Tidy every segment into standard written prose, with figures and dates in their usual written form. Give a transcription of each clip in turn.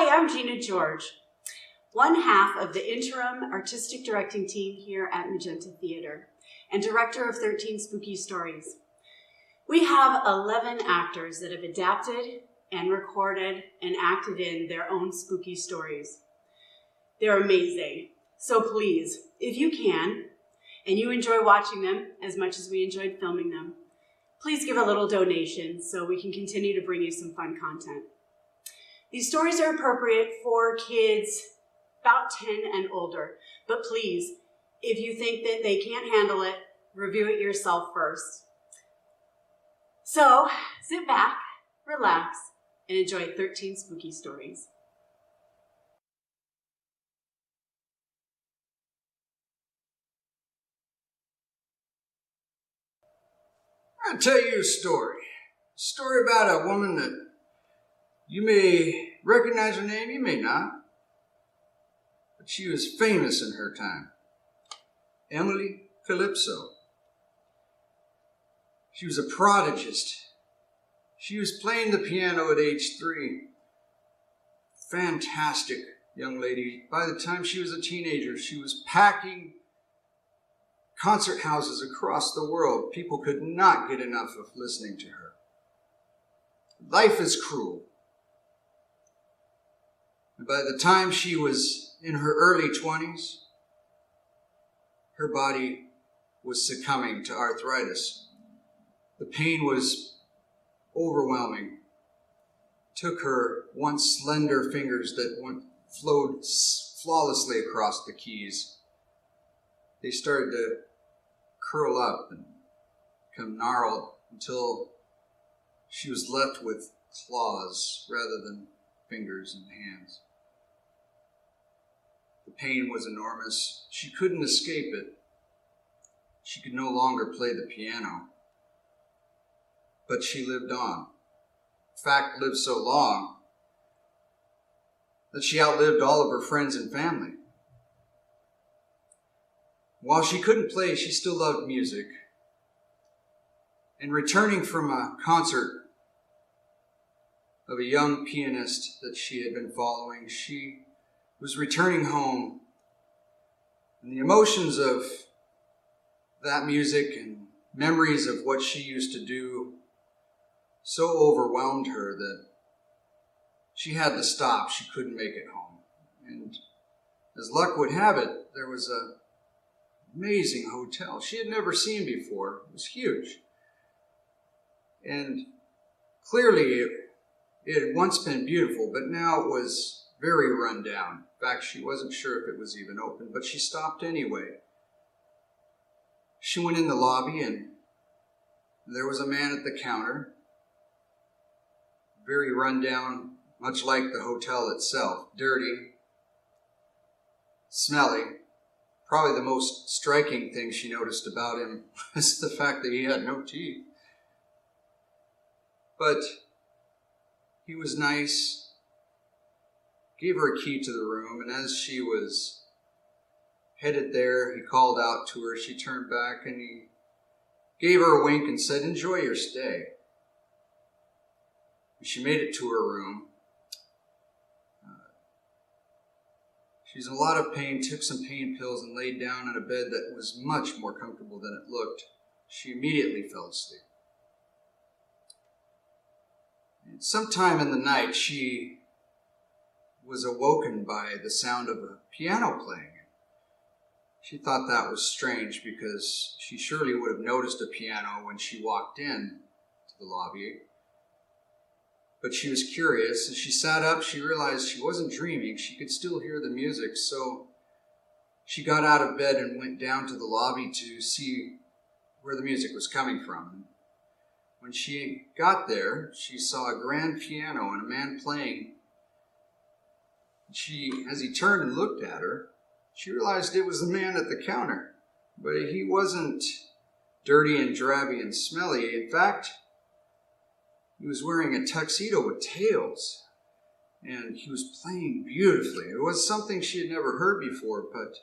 Hi, I'm Gina George, one half of the interim artistic directing team here at Magenta Theater and director of 13 Spooky Stories. We have 11 actors that have adapted and recorded and acted in their own spooky stories. They're amazing. So please, if you can, and you enjoy watching them as much as we enjoyed filming them, please give a little donation so we can continue to bring you some fun content. These stories are appropriate for kids about 10 and older, but please, if you think that they can't handle it, review it yourself first. So sit back, relax, and enjoy 13 Spooky Stories. I'll tell you a story. A story about a woman that you may recognize her name, you may not. But she was famous in her time. Emily Calypso. She was a prodigist. She was playing the piano at age 3. Fantastic young lady. By the time she was a teenager, she was packing concert houses across the world. People could not get enough of listening to her. Life is cruel. And by the time she was in her early 20s, her body was succumbing to arthritis. The pain was overwhelming. It took her once slender fingers that flowed flawlessly across the keys. They started to curl up and become gnarled until she was left with claws rather than fingers and hands. The pain was enormous. She couldn't escape it. She could no longer play the piano. But she lived on. In fact, lived so long that she outlived all of her friends and family. While she couldn't play, she still loved music. And returning from a concert of a young pianist that she had been following, she was returning home. And the emotions of that music and memories of what she used to do so overwhelmed her that she had to stop. She couldn't make it home. And as luck would have it, there was an amazing hotel she had never seen before. It was huge. And clearly it had once been beautiful, but now it was very run down. In fact, she wasn't sure if it was even open, but she stopped anyway. She went in the lobby and there was a man at the counter, very run down, much like the hotel itself, dirty, smelly. Probably the most striking thing she noticed about him was the fact that he had no teeth. But he was nice, gave her a key to the room, and as she was headed there, he called out to her. She turned back and he gave her a wink and said, "Enjoy your stay." And she made it to her room. She was in a lot of pain, took some pain pills, and laid down on a bed that was much more comfortable than it looked. She immediately fell asleep. And sometime in the night, she was awoken by the sound of a piano playing. She thought that was strange because she surely would have noticed a piano when she walked in to the lobby. But she was curious. As she sat up, she realized she wasn't dreaming. She could still hear the music, so she got out of bed and went down to the lobby to see where the music was coming from. When she got there, she saw a grand piano and a man playing. As he turned and looked at her, she realized it was the man at the counter. But he wasn't dirty and drabby and smelly. In fact, he was wearing a tuxedo with tails, and he was playing beautifully. It was something she had never heard before, but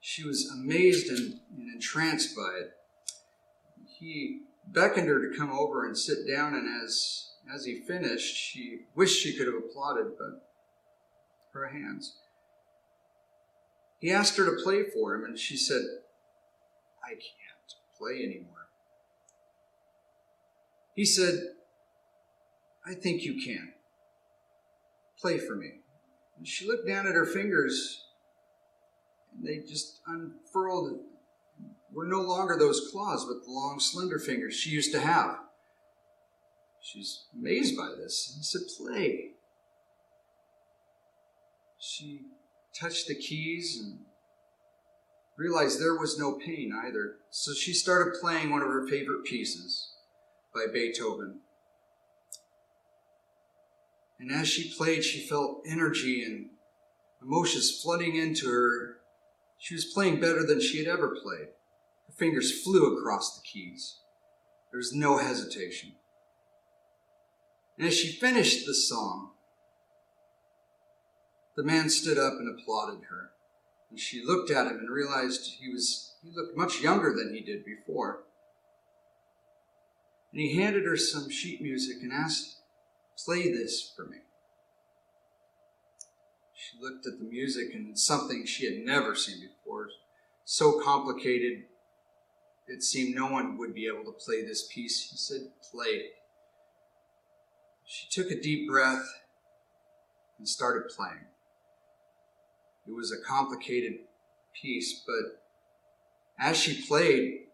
she was amazed and entranced by it. He beckoned her to come over and sit down, and as as he finished, she wished she could have applauded, but her hands. He asked her to play for him, and she said, "I can't play anymore." He said, "I think you can. Play for me." And she looked down at her fingers, and they just unfurled, were no longer those claws, but the long, slender fingers she used to have. She was amazed by this. He said, "Play." She touched the keys and realized there was no pain either. So she started playing one of her favorite pieces by Beethoven. And as she played, she felt energy and emotions flooding into her. She was playing better than she had ever played. Her fingers flew across the keys. There was no hesitation. And as she finished the song, the man stood up and applauded her. And she looked at him and realized he looked much younger than he did before. And he handed her some sheet music and asked, "Play this for me." She looked at the music and it's something she had never seen before. So complicated, it seemed no one would be able to play this piece. He said, "Play it." She took a deep breath and started playing. It was a complicated piece, but as she played,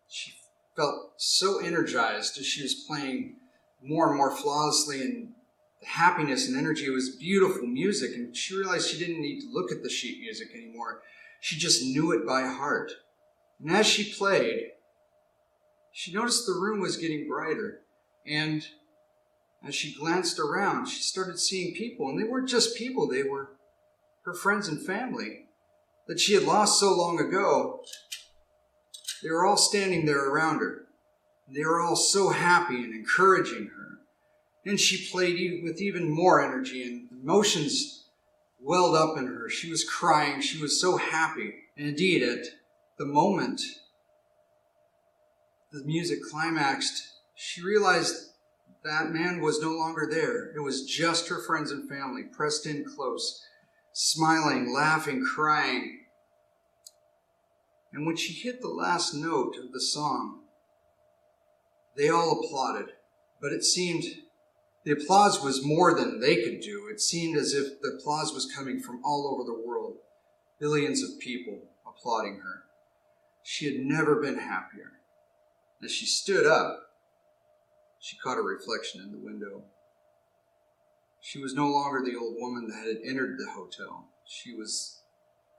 she felt so energized as she was playing more and more flawlessly, and the happiness and energy. It was beautiful music, and she realized she didn't need to look at the sheet music anymore. She just knew it by heart. And as she played, she noticed the room was getting brighter, and as she glanced around, she started seeing people, and they weren't just people, they were her friends and family that she had lost so long ago. They were all standing there around her. They were all so happy and encouraging her. And she played with even more energy, and emotions welled up in her. She was crying. She was so happy. And indeed, at the moment the music climaxed, she realized that man was no longer there. It was just her friends and family pressed in close, smiling, laughing, crying. And when she hit the last note of the song, they all applauded, but it seemed the applause was more than they could do. It seemed as if the applause was coming from all over the world, billions of people applauding her. She had never been happier. As she stood up, she caught a reflection in the window. She was no longer the old woman that had entered the hotel. She was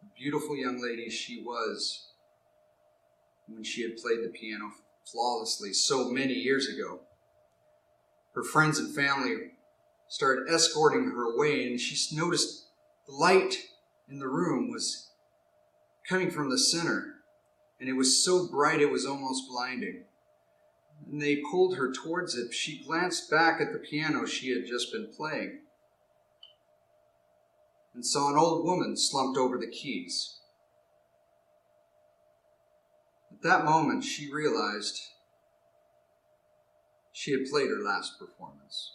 the beautiful young lady she was when she had played the piano flawlessly so many years ago. Her friends and family started escorting her away, and she noticed the light in the room was coming from the center, and it was so bright it was almost blinding. And they pulled her towards it. She glanced back at the piano she had just been playing and saw an old woman slumped over the keys. At that moment, she realized she had played her last performance.